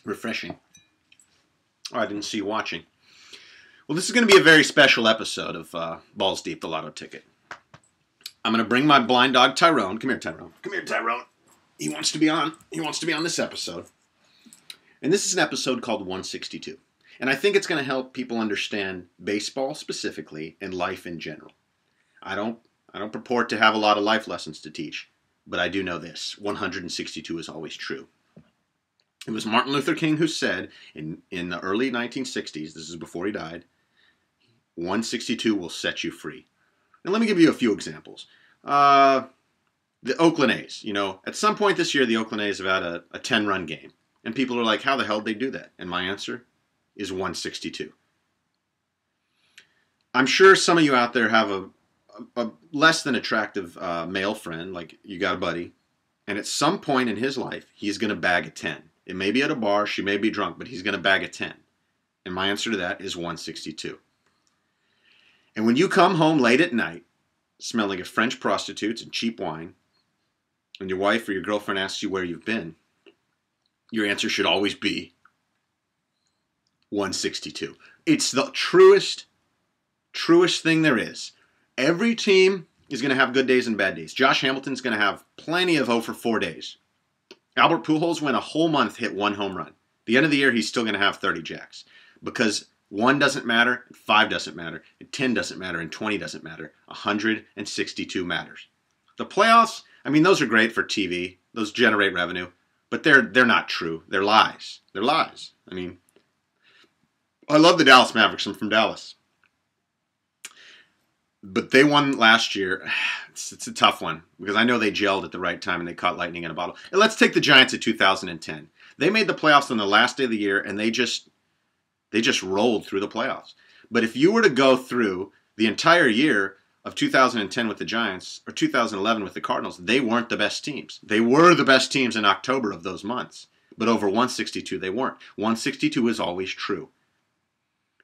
Refreshing. Oh, I didn't see you watching. Well, this is going to be a very special episode of Balls Deep, the Lotto Ticket. I'm going to bring my blind dog, Tyrone. Come here, Tyrone. Come here, Tyrone. He wants to be on. He wants to be on this episode. And this is an episode called 162. And I think it's going to help people understand baseball specifically and life in general. I don't purport to have a lot of life lessons to teach, but I do know this. 162 is always true. It was Martin Luther King who said in the early 1960s, this is before he died, 162 will set you free. And let me give you a few examples. The Oakland A's, at some point this year, the Oakland A's have had a 10-run game. And people are like, how the hell did they do that? And my answer is 162. I'm sure some of you out there have a less than attractive male friend, like you got a buddy, and at some point in his life, he's going to bag a 10. It may be at a bar, she may be drunk, but he's going to bag a 10. And my answer to that is 162. And when you come home late at night, smelling of French prostitutes and cheap wine, and your wife or your girlfriend asks you where you've been, your answer should always be 162. It's the truest thing there is. Every team is going to have good days and bad days. Josh Hamilton's going to have plenty of 0 for 4 days. Albert Pujols went a whole month, hit 1 home run. At the end of the year, he's still going to have 30 jacks. Because 1 doesn't matter, 5 doesn't matter, and 10 doesn't matter, and 20 doesn't matter. 162 matters. The playoffs, those are great for TV. Those generate revenue. But they're not true. They're lies. They're lies. I love the Dallas Mavericks. I'm from Dallas. But they won last year. It's a tough one because I know they gelled at the right time and they caught lightning in a bottle. And let's take the Giants of 2010. They made the playoffs on the last day of the year and they just rolled through the playoffs. But if you were to go through the entire year of 2010 with the Giants or 2011 with the Cardinals, they weren't the best teams. They were the best teams in October of those months. But over 162, they weren't. 162 is always true.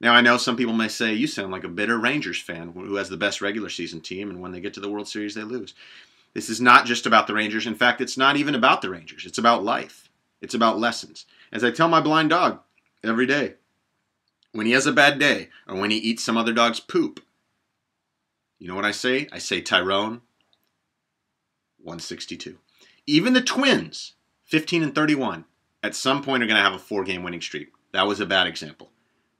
Now, I know some people may say, you sound like a bitter Rangers fan who has the best regular season team, and when they get to the World Series, they lose. This is not just about the Rangers. In fact, it's not even about the Rangers. It's about life. It's about lessons. As I tell my blind dog every day, when he has a bad day or when he eats some other dog's poop, you know what I say? I say, Tyrone, 162. Even the Twins, 15 and 31, at some point are going to have a 4-game winning streak. That was a bad example.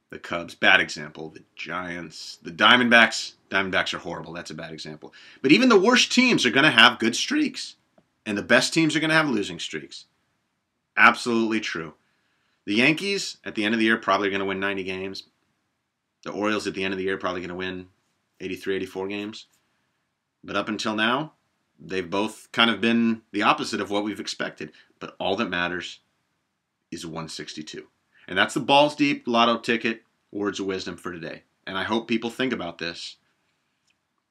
The Cubs, bad example. The Giants, the Diamondbacks are horrible. That's a bad example. But even the worst teams are going to have good streaks. And the best teams are going to have losing streaks. Absolutely true. The Yankees, at the end of the year, probably going to win 90 games. The Orioles, at the end of the year, probably going to win 83, 84 games. But up until now, they've both kind of been the opposite of what we've expected. But all that matters is 162. And that's the Balls Deep Lotto Ticket words of wisdom for today. And I hope people think about this.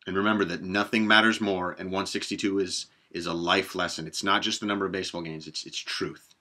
And remember that nothing matters more, and 162 is a life lesson. It's not just the number of baseball games, it's truth.